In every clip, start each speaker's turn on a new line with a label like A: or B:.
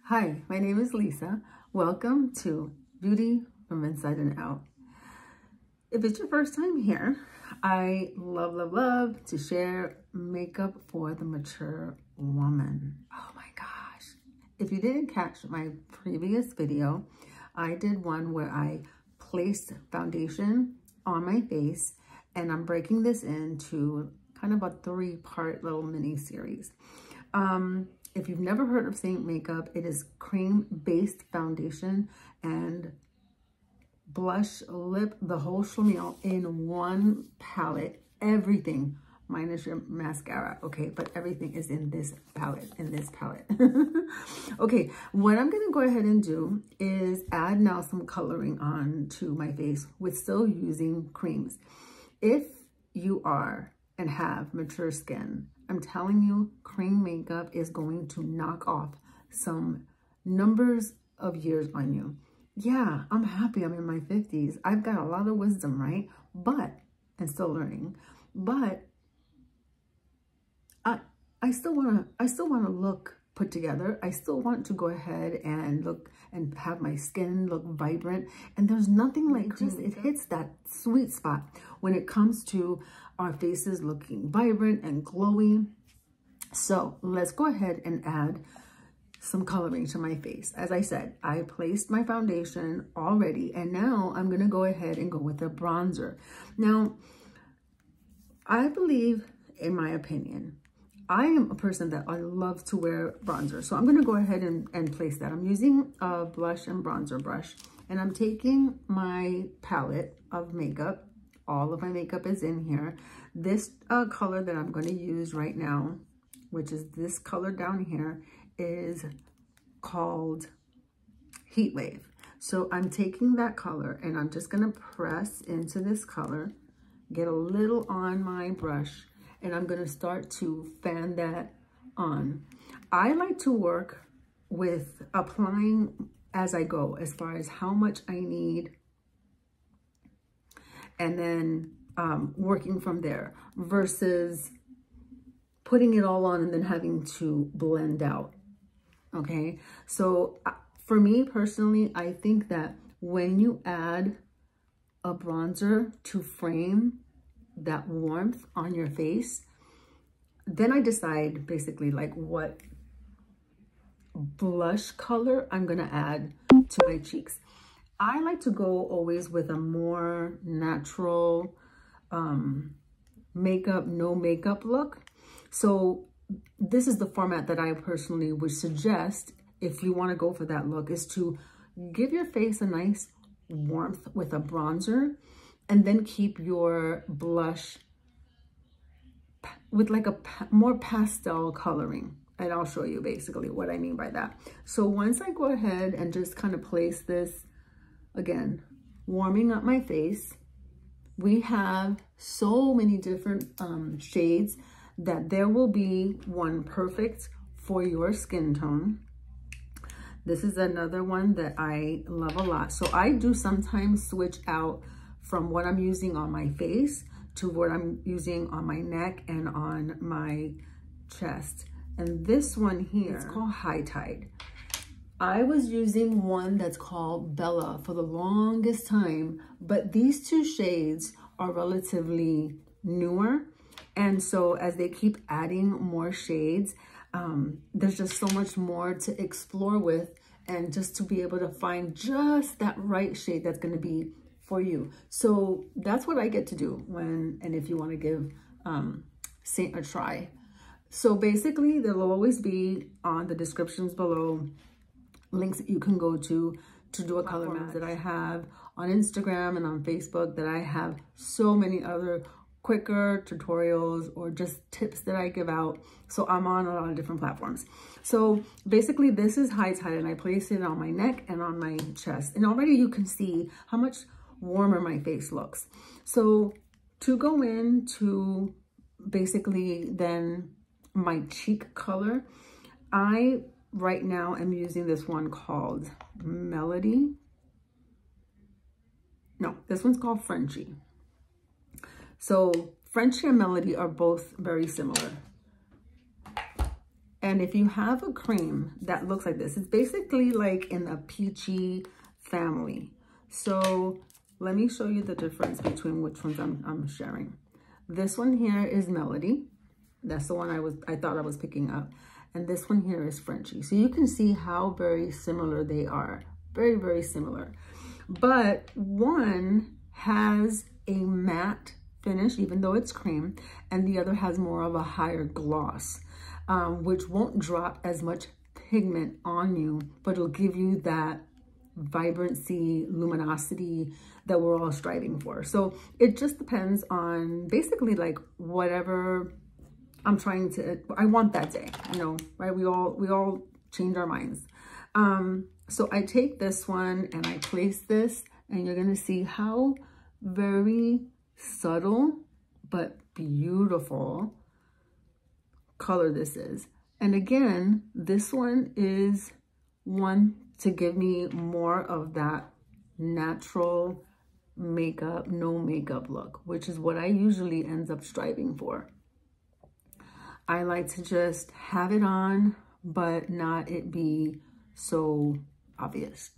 A: Hi, my name is Lisa. Welcome to Beauty from Inside and Out. If it's your first time here, I love to share makeup for the mature woman. Oh my gosh. If you didn't catch my previous video, I did one where I placed foundation on my face, and I'm breaking this into kind of a 3-part little mini series. If you've never heard of Seint makeup, it is cream-based foundation and blush, lip, the whole schlemiel in one palette. Everything, minus your mascara, okay? But everything is in this palette, Okay, what I'm gonna go ahead and do is add now some coloring on to my face with still using creams. If you are and have mature skin, I'm telling you, cream makeup is going to knock off some numbers of years on you. Yeah, I'm happy I'm in my 50s. I've got a lot of wisdom, right? And still learning. But I still wanna look put together. I still want to go ahead and look and have my skin look vibrant. And there's nothing like just, it hits that sweet spot when it comes to our faces looking vibrant and glowy. So let's go ahead and add some coloring to my face. As I said, I placed my foundation already, and now I'm gonna go ahead and go with a bronzer. Now, I believe, in my opinion, I am a person that I love to wear bronzer. So I'm gonna go ahead and place that. I'm using a blush and bronzer brush, and I'm taking my palette of makeup. All of my makeup is in here. This color that I'm gonna use right now, which is this color down here, is called Heat Wave. So I'm taking that color and I'm just gonna press into this color, get a little on my brush, and I'm gonna start to fan that on. I like to work with applying as I go, as far as how much I need, and then working from there versus putting it all on and then having to blend out, okay? So for me personally, I think that when you add a bronzer to frame that warmth on your face, then I decide basically like what blush color I'm gonna add to my cheeks. I like to go always with a more natural makeup, no makeup look. So this is the format that I personally would suggest if you want to go for that look, is to give your face a nice warmth with a bronzer, and then keep your blush with like a more pastel coloring. And I'll show you basically what I mean by that. So once I go ahead and just kind of place this, again, warming up my face, we have so many different shades that there will be one perfect for your skin tone. This is another one that I love a lot. So I do sometimes switch out from what I'm using on my face to what I'm using on my neck and on my chest. And this one here, it's called High Tide. I was using one that's called Bella for the longest time, but these two shades are relatively newer. And so as they keep adding more shades, there's just so much more to explore with, and just to be able to find just that right shade that's gonna be for you. So that's what I get to do and if you wanna give Seint a try. So basically, there will always be on the descriptions below links that you can go to do a color match that I have on Instagram and on Facebook, that I have so many other quicker tutorials or just tips that I give out. So I'm on a lot of different platforms. So basically this is High Tide, and I place it on my neck and on my chest. And already you can see how much warmer my face looks. So to go into basically then my cheek color, I right now am using this one called Melody. No, this one's called Frenchie. So Frenchie and Melody are both very similar. And if you have a cream that looks like this, it's basically like in a peachy family. So let me show you the difference between which ones I'm sharing. This one here is Melody. That's the one I thought I was picking up. And this one here is Frenchie. So you can see how very similar they are. Very, very similar. But one has a matte finish, even though it's cream, and the other has more of a higher gloss, which won't drop as much pigment on you, but it'll give you that vibrancy, luminosity that we're all striving for. So it just depends on basically like whatever I'm trying to, I want that day, you know, right? We all change our minds. So I take this one and I place this, and you're going to see how very subtle but beautiful color this is. And again, this one is one to give me more of that natural makeup, no makeup look, which is what I usually end up striving for. I like to just have it on, but not it be so obvious.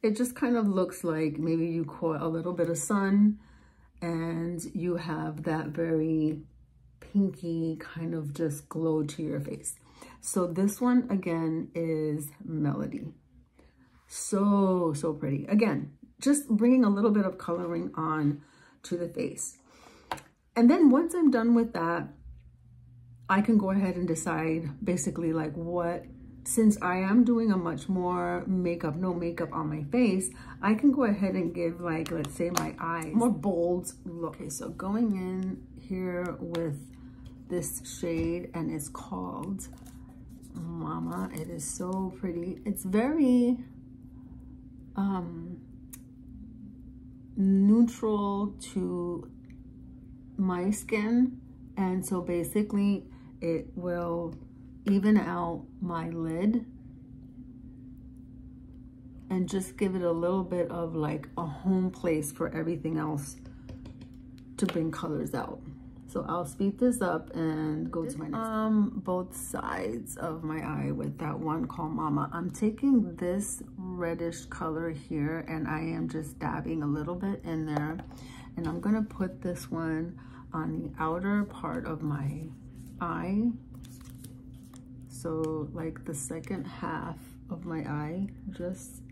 A: It just kind of looks like maybe you caught a little bit of sun and you have that very pinky kind of just glow to your face. So this one again is Melody. So pretty. Again, just bringing a little bit of coloring on to the face. And then once I'm done with that, I can go ahead and decide basically like what, since I am doing a much more makeup, no makeup on my face, I can go ahead and give like, let's say my eyes, more bold look. Okay, so going in here with this shade, and it's called Mama. It is so pretty. It's very neutral to my skin, and so basically it will even out my lid and just give it a little bit of like a home place for everything else to bring colors out. So I'll speed this up and go to my next both sides of my eye with that one called Mama. I'm taking this reddish color here and I am just dabbing a little bit in there, and I'm gonna put this one on the outer part of my eye. So like the second half of my eye, just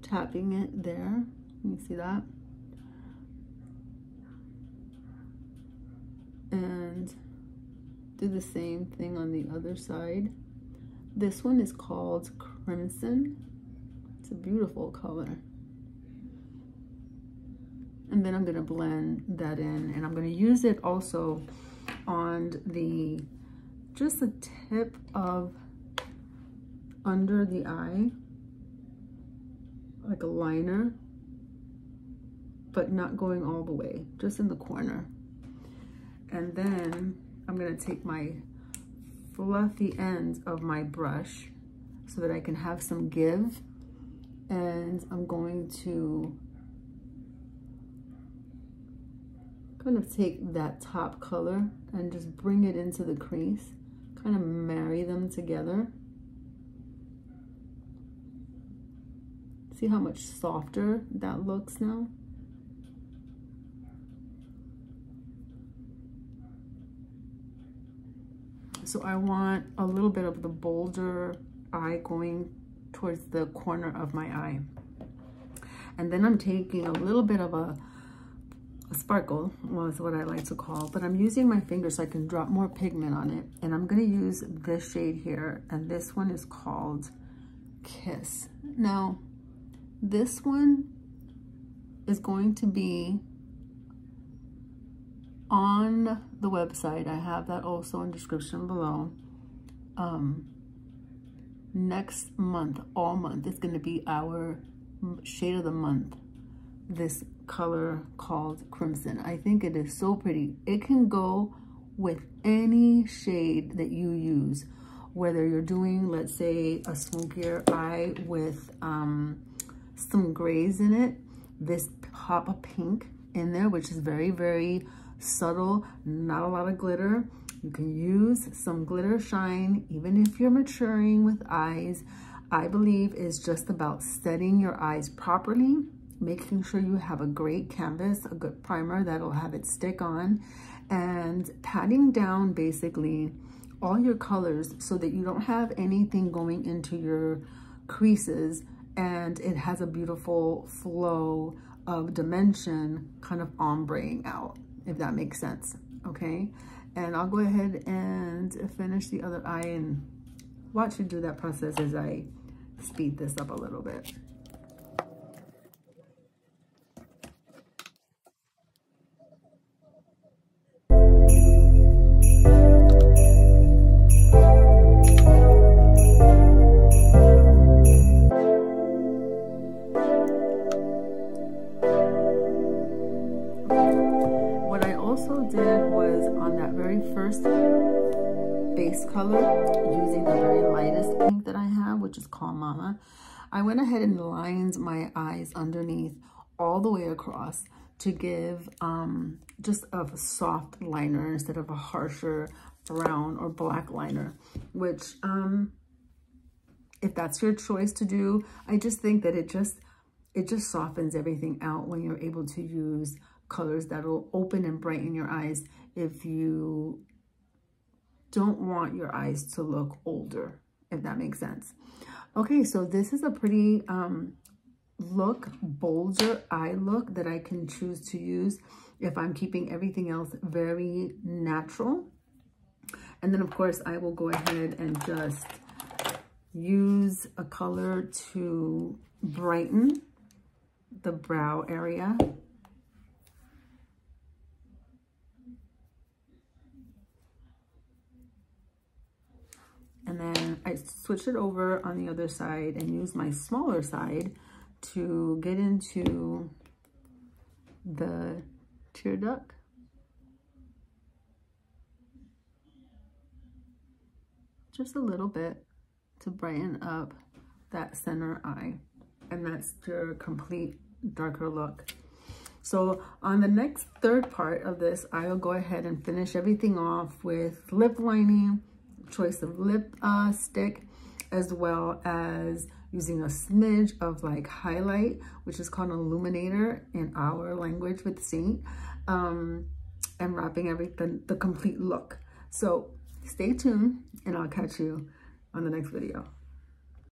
A: tapping it there. You see that? And do the same thing on the other side. This one is called Crimson. It's a beautiful color. And then I'm gonna blend that in, and I'm gonna use it also on the, just the tip of under the eye, like a liner, but not going all the way, just in the corner. And then I'm gonna take my fluffy end of my brush so that I can have some give, and I'm going to kind of take that top color and just bring it into the crease, kind of marry them together. See how much softer that looks now? So I want a little bit of the bolder eye going towards the corner of my eye. And then I'm taking a little bit of a sparkle, well, is what I like to call, but I'm using my finger so I can drop more pigment on it. And I'm gonna use this shade here, and this one is called Kiss. Now, this one is going to be on the website. I have that also in the description below. Next month, all month, it's gonna be our shade of the month, this color called Crimson. I think it is so pretty. It can go with any shade that you use, whether you're doing, let's say, a smokier eye with some grays in it, this pop of pink in there, which is very, very subtle, not a lot of glitter. You can use some glitter shine, even if you're maturing with eyes. I believe it's just about setting your eyes properly, making sure you have a great canvas, a good primer that'll have it stick on, and patting down basically all your colors so that you don't have anything going into your creases, and it has a beautiful flow of dimension kind of ombreing out, if that makes sense, okay? And I'll go ahead and finish the other eye and watch you do that process as I speed this up a little bit. What I also did was on that very first base color, using the very lightest pink that I have, which is called Mama, I went ahead and lined my eyes underneath all the way across to give just a soft liner instead of a harsher brown or black liner, which if that's your choice to do, I just think that it just softens everything out when you're able to use colors that will open and brighten your eyes if you don't want your eyes to look older, if that makes sense. Okay, so this is a pretty bolder eye look that I can choose to use if I'm keeping everything else very natural. And then of course I will go ahead and just use a color to brighten the brow area. And then I switch it over on the other side and use my smaller side to get into the tear duct. Just a little bit to brighten up that center eye. And that's your complete darker look. So on the next third part of this, I'll go ahead and finish everything off with lip lining, choice of lip stick, as well as using a smidge of like highlight, which is called an illuminator in our language with Seint, and wrapping everything, the complete look. So stay tuned and I'll catch you on the next video.